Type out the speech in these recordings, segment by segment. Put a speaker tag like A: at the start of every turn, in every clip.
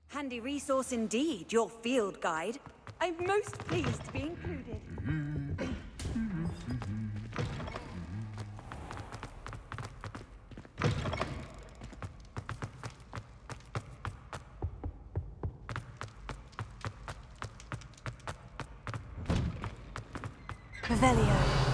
A: Handy resource indeed, your field guide. I'm most pleased to be included.
B: Revelio.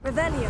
B: Revelio.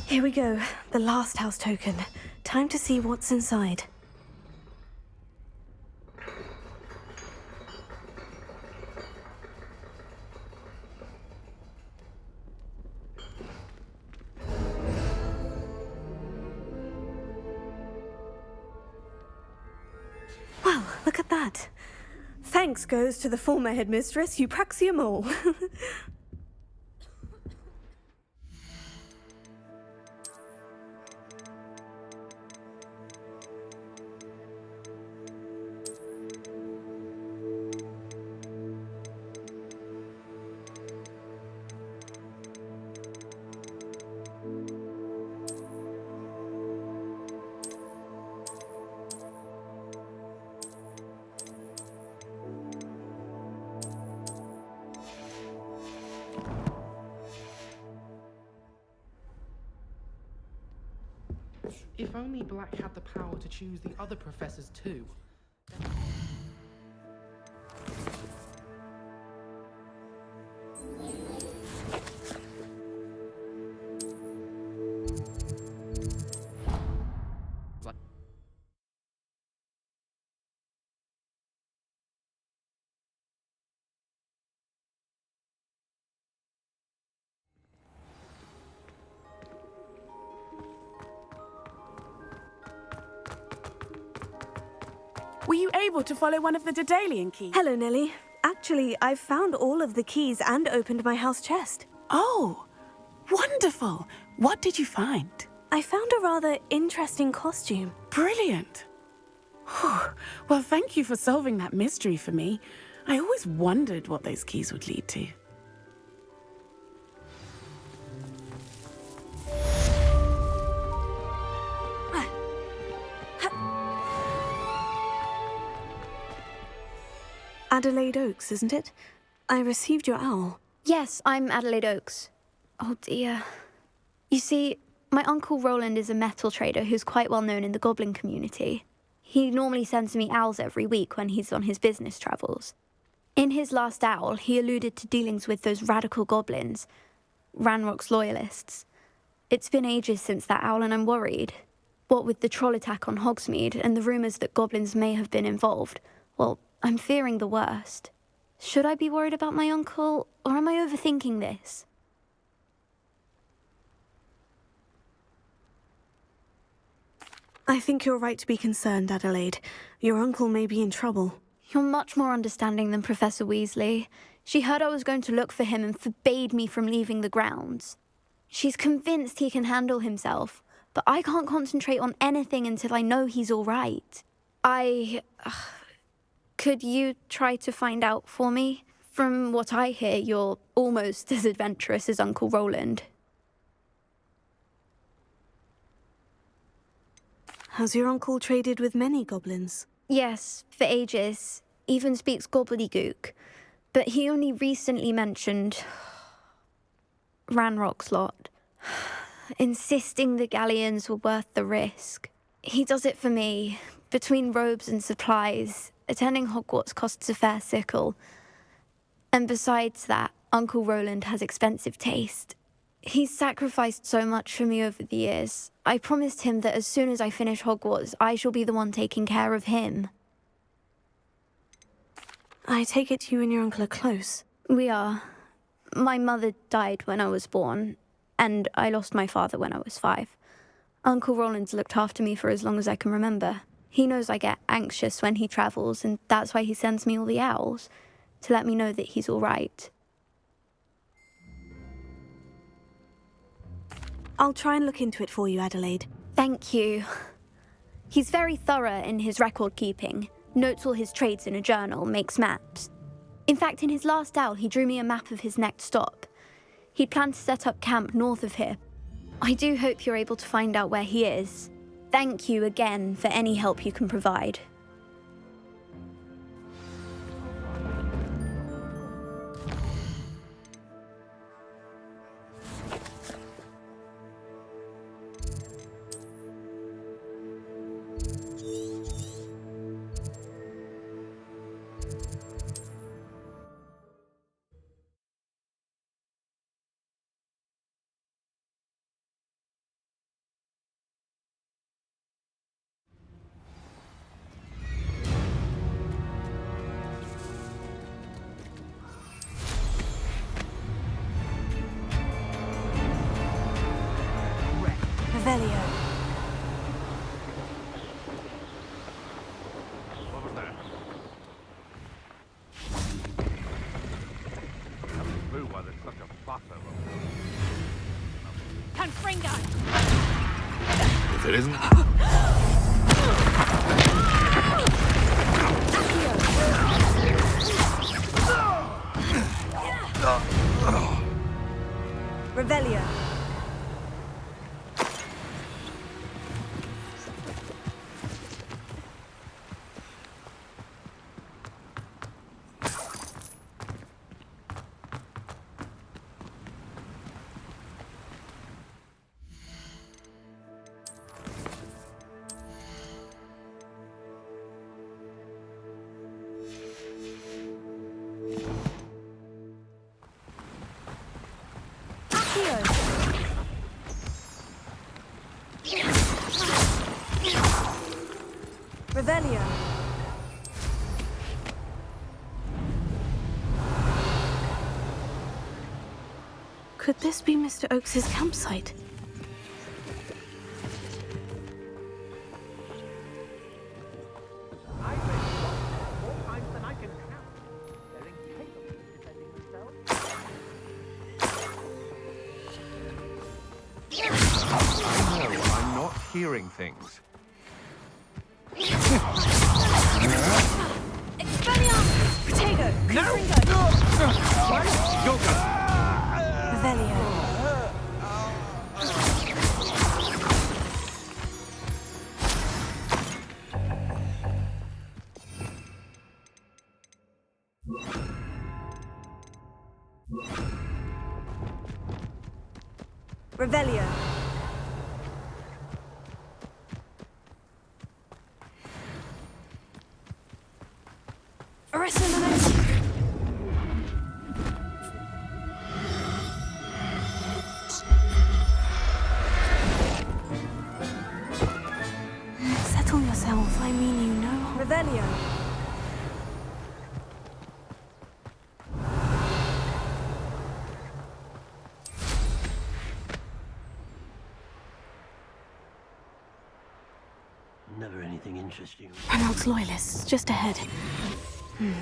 B: Here we go, the last house token. Time to see what's inside. Well, look at that. Thanks goes to the former headmistress, Eupraxia Mole.
C: If only Black had the power to choose the other professors too.
D: Were you able to follow one of the Daedalian keys?
B: Hello, Nelly. Actually, I've found all of the keys and opened my house chest.
D: Oh, wonderful. What did you find?
B: I found a rather interesting costume.
D: Brilliant. Whew. Well, thank you for solving that mystery for me. I always wondered what those keys would lead to.
B: Adelaide Oaks, isn't it? I received your owl.
E: Yes, I'm Adelaide Oaks. Oh dear. You see, my Uncle Roland is a metal trader who's quite well known in the goblin community. He normally sends me owls every week when he's on his business travels. In his last owl, he alluded to dealings with those radical goblins, Ranrock's loyalists. It's been ages since that owl and I'm worried. What with the troll attack on Hogsmeade and the rumours that goblins may have been involved, well, I'm fearing the worst. Should I be worried about my uncle, or am I overthinking this?
B: I think you're right to be concerned, Adelaide. Your uncle may be in trouble.
E: You're much more understanding than Professor Weasley. She heard I was going to look for him and forbade me from leaving the grounds. She's convinced he can handle himself, but I can't concentrate on anything until I know he's all right. Could you try to find out for me? From what I hear, you're almost as adventurous as Uncle Roland.
B: Has your uncle traded with many goblins?
E: Yes, for ages. Even speaks gobbledygook. But he only recently mentioned Ranrock's lot, insisting the galleons were worth the risk. He does it for me. Between robes and supplies, attending Hogwarts costs a fair sickle. And besides that, Uncle Roland has expensive taste. He's sacrificed so much for me over the years. I promised him that as soon as I finish Hogwarts, I shall be the one taking care of him.
B: I take it you and your uncle are close.
E: We are. My mother died when I was born, and I lost my father when I was 5. Uncle Roland's looked after me for as long as I can remember. He knows I get anxious when he travels, and that's why he sends me all the owls, to let me know that he's all right.
B: I'll try and look into it for you, Adelaide.
E: Thank you. He's very thorough in his record keeping, notes all his trades in a journal, makes maps. In fact, in his last owl, he drew me a map of his next stop. He'd planned to set up camp north of here. I do hope you're able to find out where he is. Thank you again for any help you can provide.
B: Revelio.
F: What was that? Clue why there's such a fuss over
A: Confringo!
F: If it isn't.
A: Revelio. Revelio.
B: Could this be Mr. Oakes's campsite?
F: I'm not hearing things.
A: Expelliarmus! Protego! Confringo!
F: You're go.
B: Revelio.
A: Revelio.
B: Arresto momentum. Settle yourself. I mean, you know.
A: Revelio.
G: Never anything interesting.
B: Ranal's loyalists, just ahead.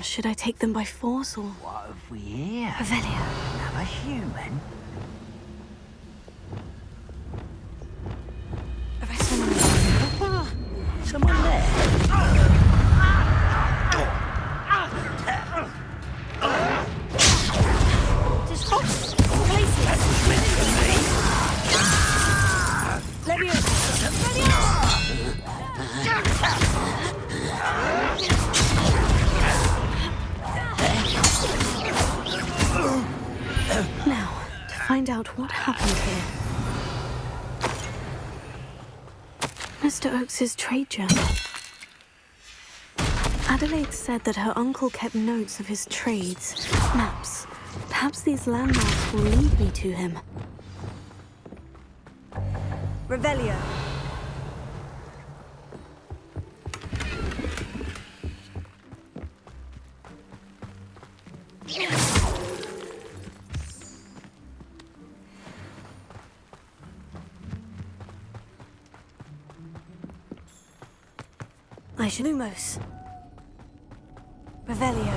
B: Should I take them by force or
G: What have we here?
B: Revelio?
G: Another human?
B: Arresto momentum.
G: Someone there?
A: Just hops. Places. Leviosa.
B: Now, to find out what happened here. Mr. Oakes's trade journal. Adelaide said that her uncle kept notes of his trades, maps. Perhaps these landmarks will lead me to him.
A: Revelio.
B: I should Lumos. Revelio.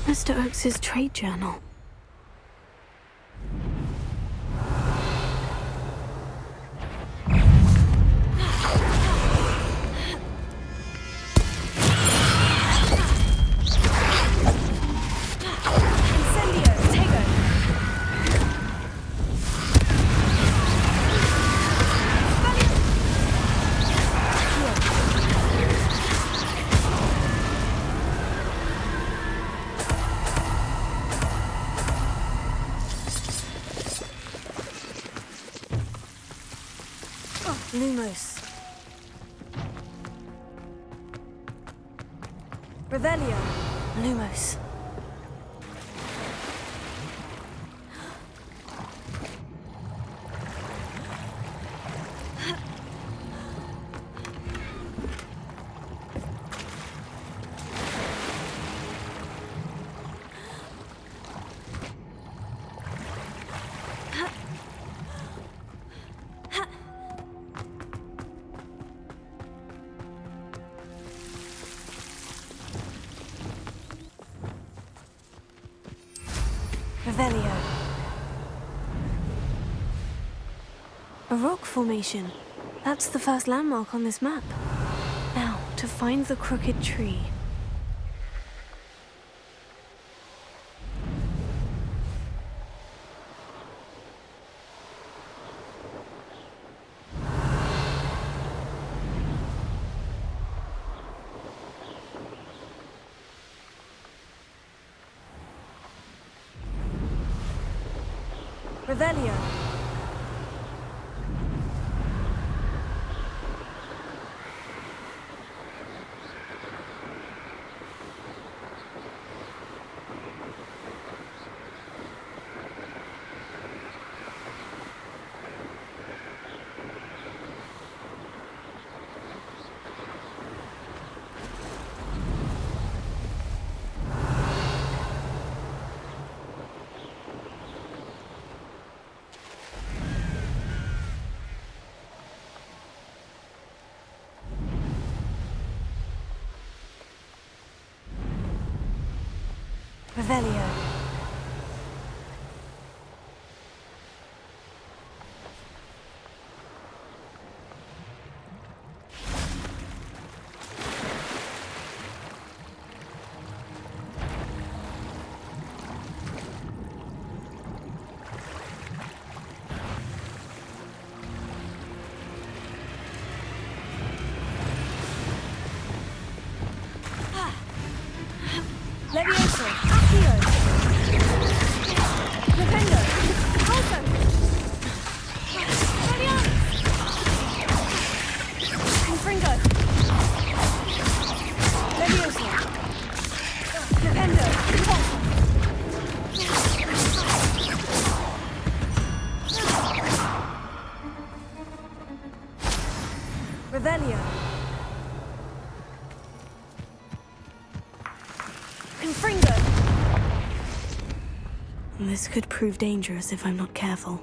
B: Mr. Oakes's trade journal.
A: Incendio. Tego.
B: Lumos.
A: Revelio.
B: Lumos. Revelio. A rock formation. That's the first landmark on this map. Now, to find the crooked tree.
A: Revelio.
B: Revelio. This could prove dangerous if I'm not careful.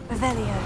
B: Revelio.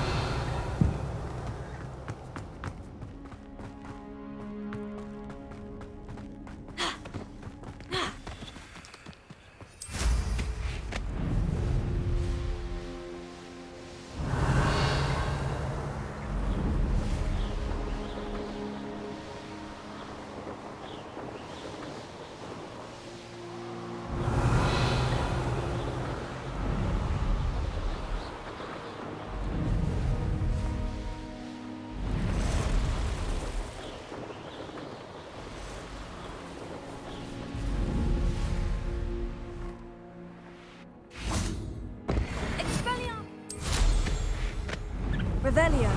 B: Revelio.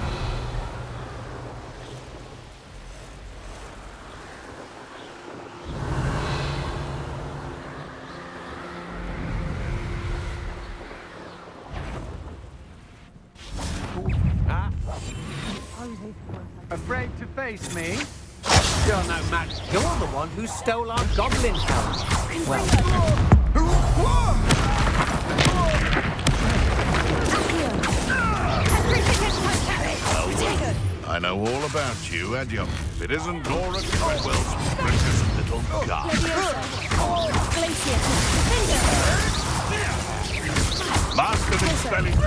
F: Afraid to face me?
H: You're no match. You're the one who stole our goblin helm. Well,
I: I know all about you, and you. It isn't Nora Treadwell's precious little guy. Master the spelling.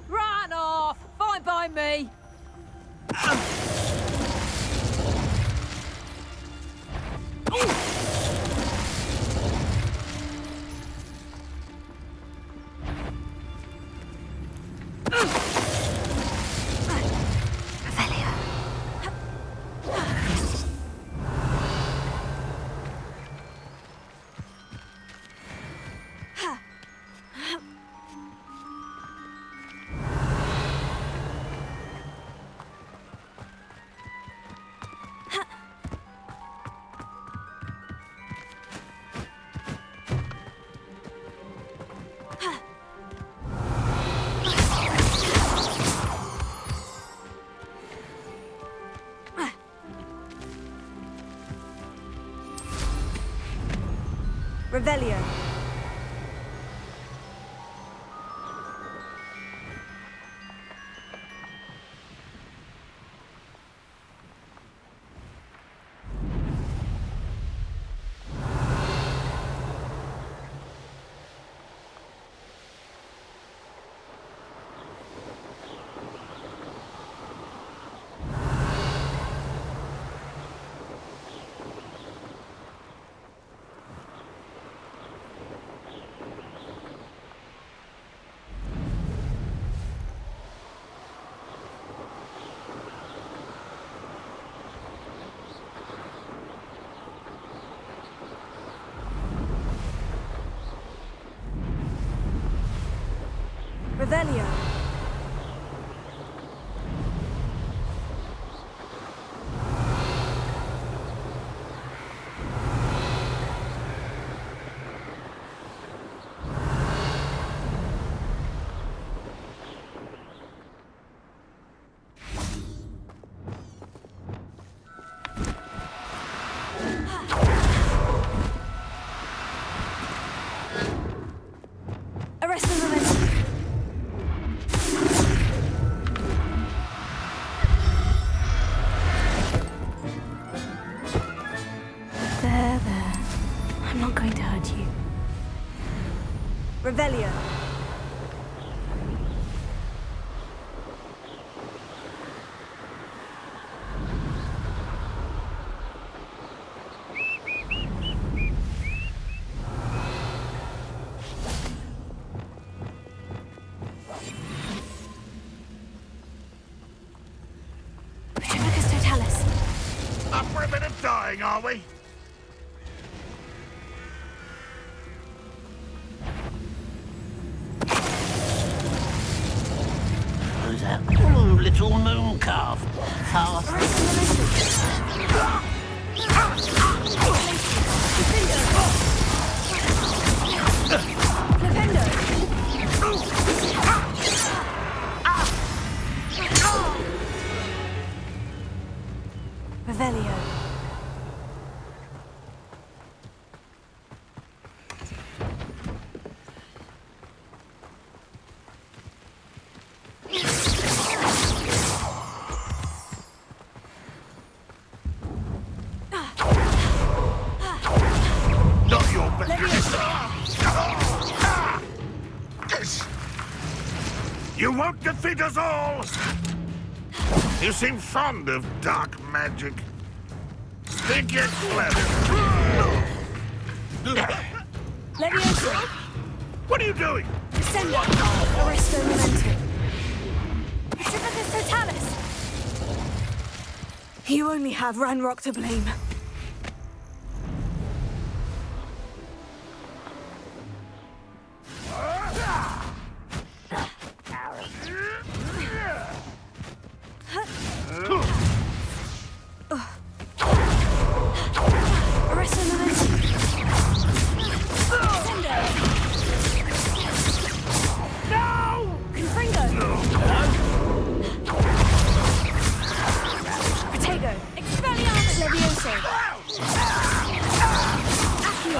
A: Run off! Fine by me!
B: Revelio. Revelio. Arrest the momentum. There. I'm not going to hurt you. Revelio.
I: dying, are we?
G: Who's that? Oh, little moon calf. Fast.
B: Revelio.
I: Not your best. You won't defeat us all! You seem fond of dark magic. Think you're clever.
B: Leviosa.
I: What are you doing?
B: Descendo. Arresto Momentum. Pacificus Totalis. You only have Ranrock to blame. Arresto Momentum.
I: No!
B: Confringo. Protego. Expelliarmus. Levioso. Accio.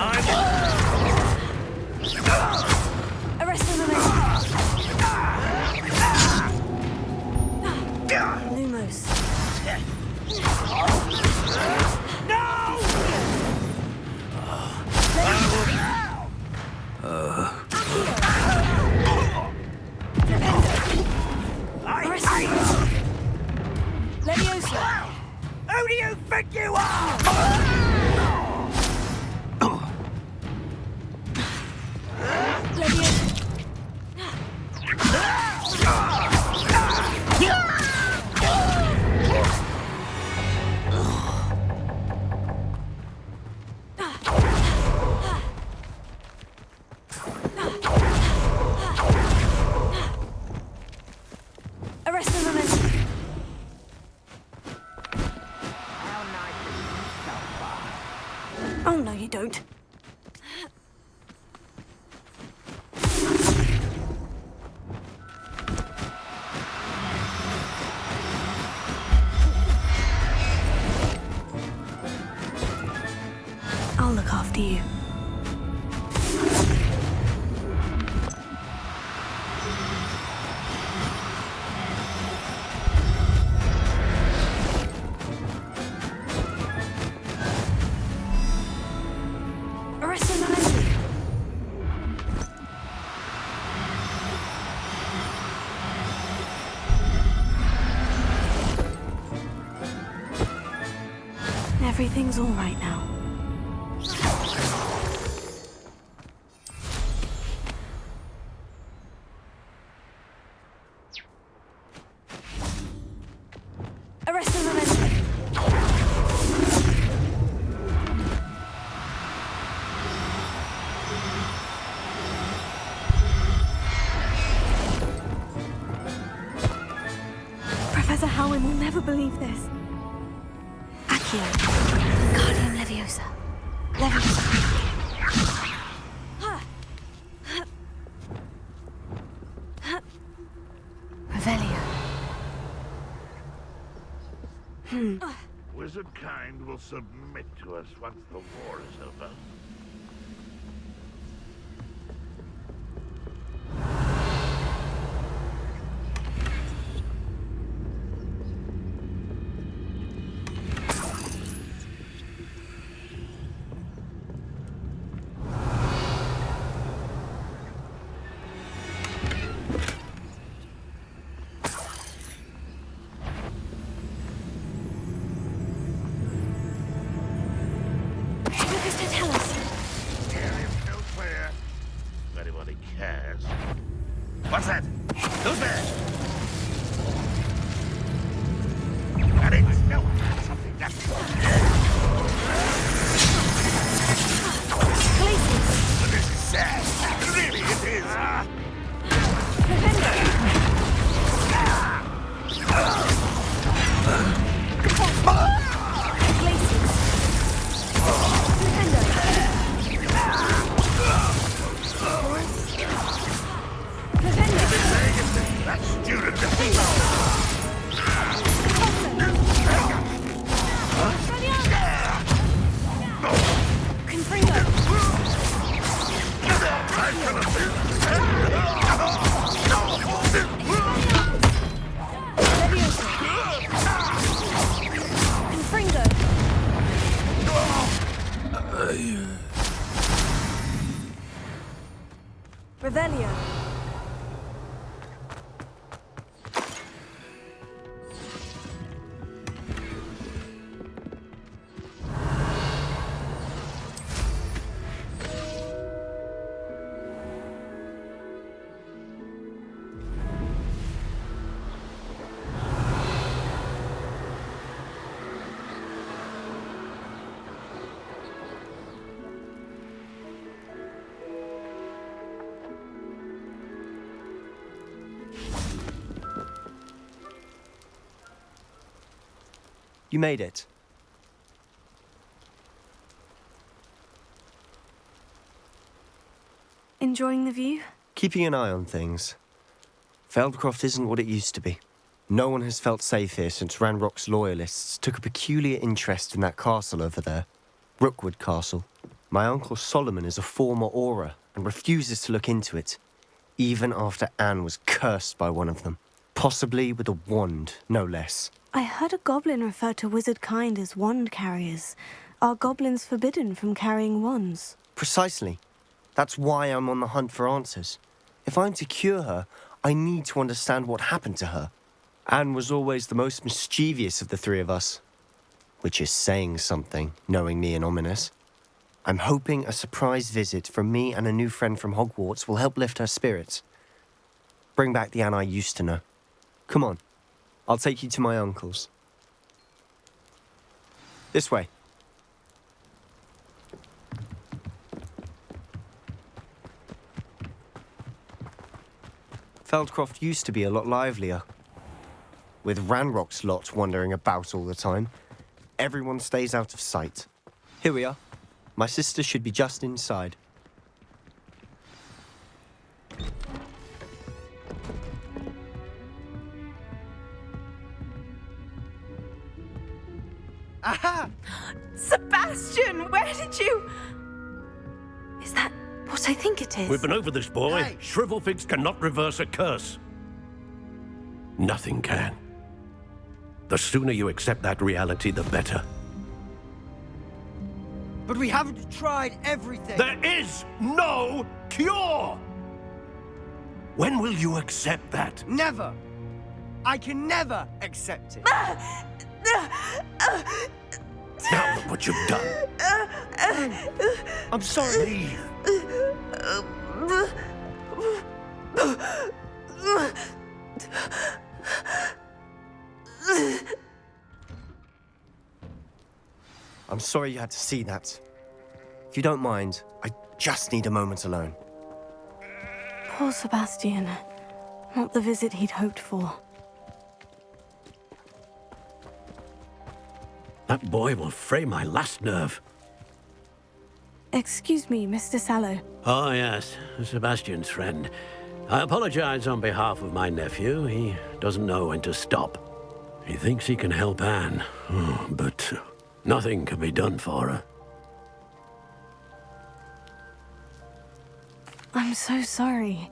B: Arresto Momentum. Lumos. Leviosa.
G: Who do you think you are?
B: Leviosa. Arresto Momentum. Oh, no, you don't. I'll look after you. Arresto Momentum. Everything's all right now. Arresto Momentum. Professor Howin will never believe this. Accio. Guardian Leviosa. Leviosa. Revelio.
I: Wizard kind will submit to us once the war is over. What's that? Who's there? That ain't no something. That's
J: You made it.
B: Enjoying the view?
J: Keeping an eye on things. Feldcroft isn't what it used to be. No one has felt safe here since Ranrock's loyalists took a peculiar interest in that castle over there. Rookwood Castle. My uncle Solomon is a former Auror and refuses to look into it, even after Anne was cursed by one of them. Possibly with a wand, no less.
B: I heard a goblin refer to wizard kind as wand carriers. Are goblins forbidden from carrying wands?
J: Precisely. That's why I'm on the hunt for answers. If I'm to cure her, I need to understand what happened to her. Anne was always the most mischievous of the three of us. Which is saying something, knowing me and Ominous. I'm hoping a surprise visit from me and a new friend from Hogwarts will help lift her spirits. Bring back the Anne I used to know. Come on, I'll take you to my uncle's. This way. Feldcroft used to be a lot livelier. With Ranrock's lot wandering about all the time, everyone stays out of sight. Here we are. My sister should be just inside.
B: Aha! Sebastian, where did you... Is that what I think it is?
G: We've been over this, boy.
F: Hey.
G: Shrivelfigs cannot reverse a curse. Nothing can. The sooner you accept that reality, the better.
F: But we haven't tried everything.
G: There is no cure! When will you accept that?
F: Never. I can never accept it.
G: Now look what you've done.
F: I'm sorry.
G: Leave.
J: I'm sorry you had to see that. If you don't mind, I just need a moment alone.
B: Poor Sebastian. Not the visit he'd hoped for.
G: That boy will fray my last nerve.
B: Excuse me, Mr. Sallow.
G: Oh, yes, Sebastian's friend. I apologize on behalf of my nephew. He doesn't know when to stop. He thinks he can help Anne, but nothing can be done for her.
B: I'm so sorry.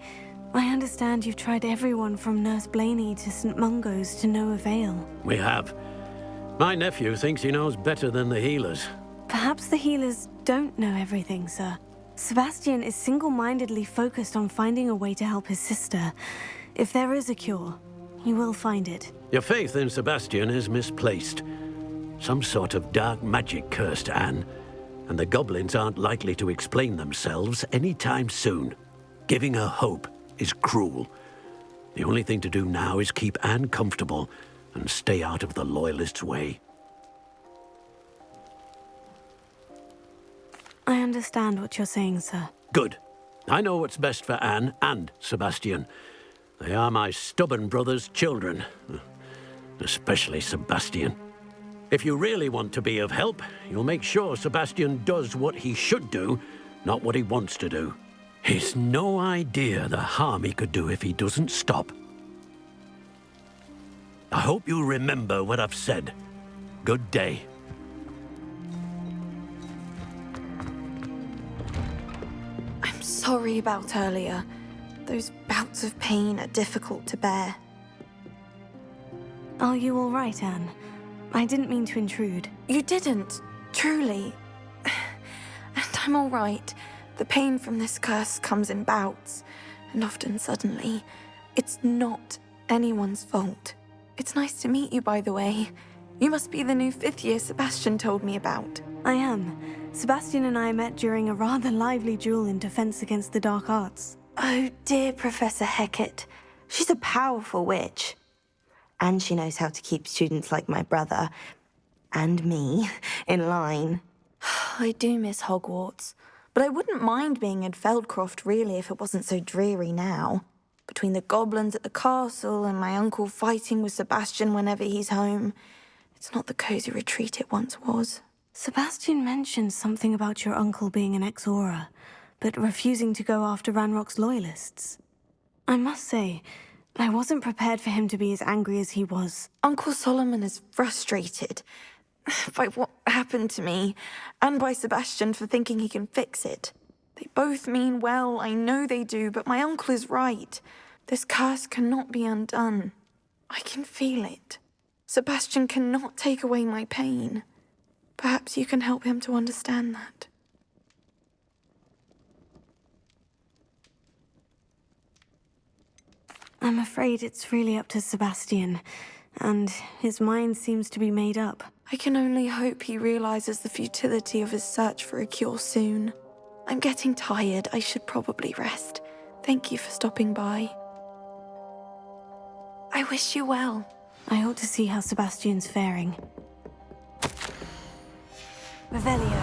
B: I understand you've tried everyone from Nurse Blaney to St. Mungo's to no avail.
G: We have. My nephew thinks he knows better than the healers.
B: Perhaps the healers don't know everything, sir. Sebastian is single-mindedly focused on finding a way to help his sister. If there is a cure, he will find it.
G: Your faith in Sebastian is misplaced. Some sort of dark magic cursed Anne, and the goblins aren't likely to explain themselves anytime soon. Giving her hope is cruel. The only thing to do now is keep Anne comfortable and stay out of the Loyalists' way.
B: I understand what you're saying, sir.
G: Good. I know what's best for Anne and Sebastian. They are my stubborn brother's children. Especially Sebastian. If you really want to be of help, you'll make sure Sebastian does what he should do, not what he wants to do. He's no idea the harm he could do if he doesn't stop. I hope you remember what I've said. Good day.
K: I'm sorry about earlier. Those bouts of pain are difficult to bear.
B: Are you all right, Anne? I didn't mean to intrude.
K: You didn't, truly. And I'm all right. The pain from this curse comes in bouts, and often suddenly. It's not anyone's fault. It's nice to meet you, by the way. You must be the new 5th year Sebastian told me about.
B: I am. Sebastian and I met during a rather lively duel in defense against the dark arts.
K: Oh, dear Professor Hecat. She's a powerful witch. And she knows how to keep students like my brother, and me, in line. I do miss Hogwarts, but I wouldn't mind being in Feldcroft, really, if it wasn't so dreary now. Between the goblins at the castle and my uncle fighting with Sebastian whenever he's home, It's not the cozy retreat it once was.
B: Sebastian mentioned something about your uncle being an ex-Aura, but refusing to go after Ranrock's loyalists. I must say, I wasn't prepared for him to be as angry as he was.
K: Uncle Solomon is frustrated by what happened to me, and by Sebastian for thinking he can fix it. They both mean well, I know they do, but my uncle is right. This curse cannot be undone. I can feel it. Sebastian cannot take away my pain. Perhaps you can help him to understand that.
B: I'm afraid it's really up to Sebastian, and his mind seems to be made up.
K: I can only hope he realizes the futility of his search for a cure soon. I'm getting tired. I should probably rest. Thank you for stopping by. I wish you well.
B: I ought to see how Sebastian's faring. Revelio.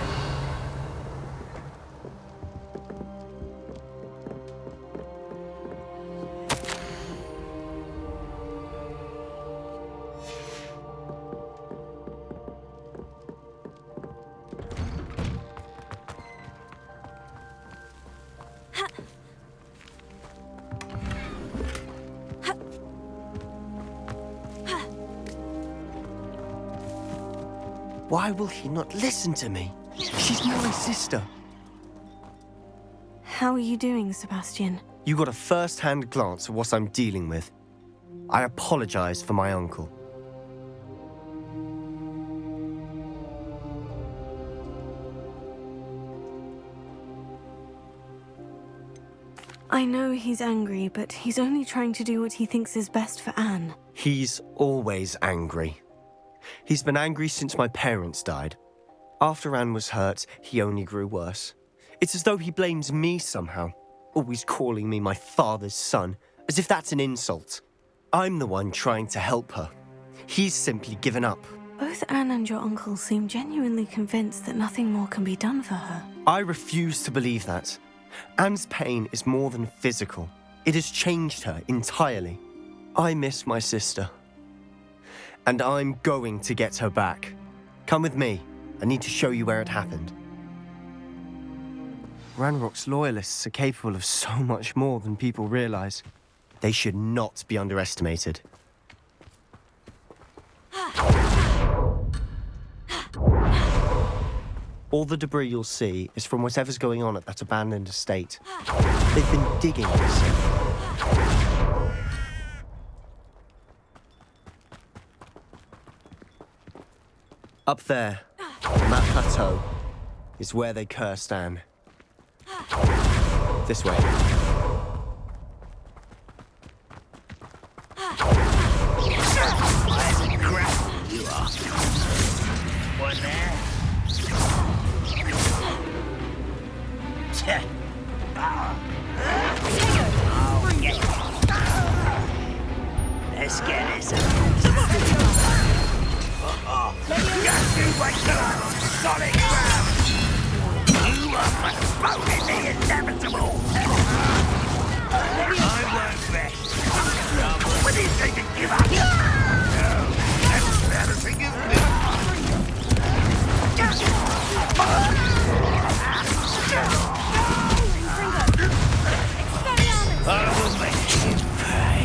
J: Why will he not listen to me? She's my sister.
B: How are you doing, Sebastian?
J: You got a first-hand glance at what I'm dealing with. I apologize for my uncle.
B: I know he's angry, but he's only trying to do what he thinks is best for Anne.
J: He's always angry. He's been angry since my parents died. After Anne was hurt, he only grew worse. It's as though he blames me somehow, always calling me my father's son, as if that's an insult. I'm the one trying to help her. He's simply given up.
B: Both Anne and your uncle seem genuinely convinced that nothing more can be done for her.
J: I refuse to believe that. Anne's pain is more than physical. It has changed her entirely. I miss my sister. And I'm going to get her back. Come with me. I need to show you where it happened. Ranrock's loyalists are capable of so much more than people realize. They should not be underestimated. All the debris you'll see is from whatever's going on at that abandoned estate. They've been digging this. Up there, on that plateau, is where they cursed Anne. This way.
H: You are. One there. Oh, yeah. Let's get this. Solid ground! You are postponing the inevitable! I won't rest. When is they to give up? No, that's embarrassing, isn't it? I will make you pay.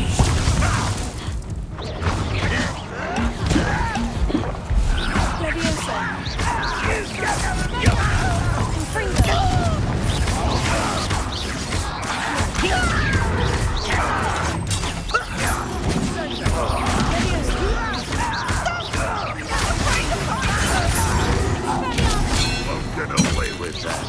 H: Won't get away with that.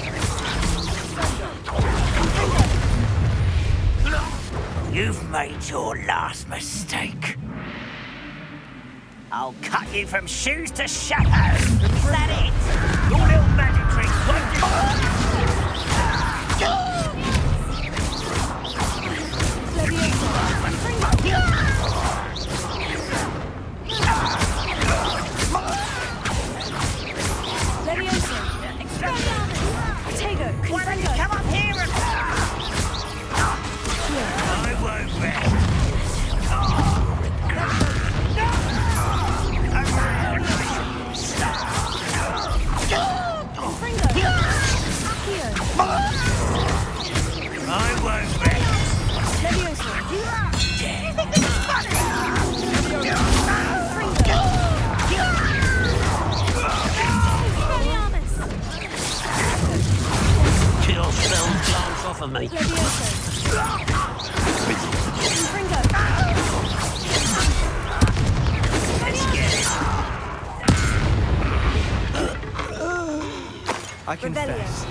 H: You've made your last mistake. I'll cut you from shoes to shadow. Is that it? Your little magic trick won't do. Why don't you come up here and... I won't rest.
J: I confess,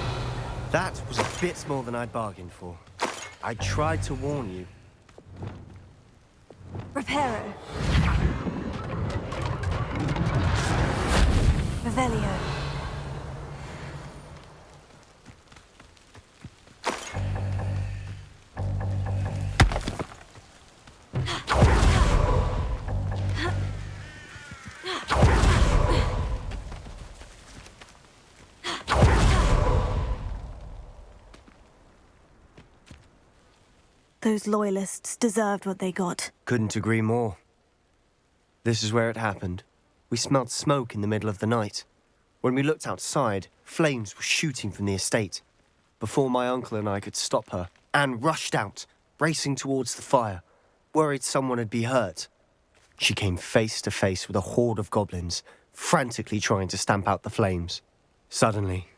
J: that was a bit more than I'd bargained for. I tried to warn you.
B: Reparo. Revelio. Those loyalists deserved what they got.
J: Couldn't agree more. This is where it happened. We smelled smoke in the middle of the night. When we looked outside, flames were shooting from the estate. Before my uncle and I could stop her, Anne rushed out, racing towards the fire, worried someone had been hurt. She came face to face with a horde of goblins, frantically trying to stamp out the flames. Suddenly,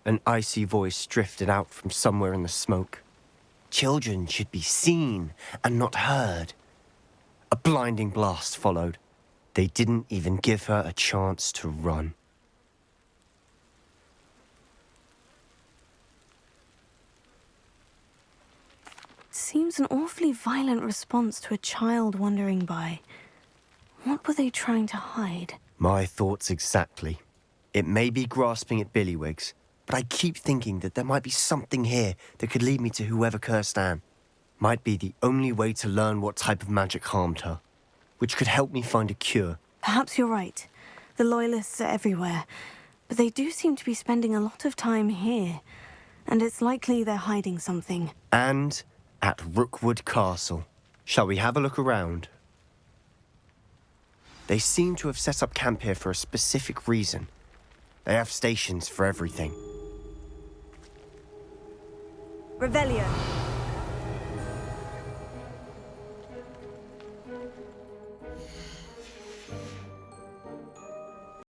J: an icy voice drifted out from somewhere in the smoke. Children should be seen and not heard. A blinding blast followed. They didn't even give her a chance to run.
B: Seems an awfully violent response to a child wandering by. What were they trying to hide?
J: My thoughts exactly. It may be grasping at Billywigs, but I keep thinking that there might be something here that could lead me to whoever cursed Anne. Might be the only way to learn what type of magic harmed her, which could help me find a cure.
B: Perhaps you're right. The Loyalists are everywhere, but they do seem to be spending a lot of time here, and it's likely they're hiding something.
J: And at Rookwood Castle. Shall we have a look around? They seem to have set up camp here for a specific reason. They have stations for everything.
A: Revelio.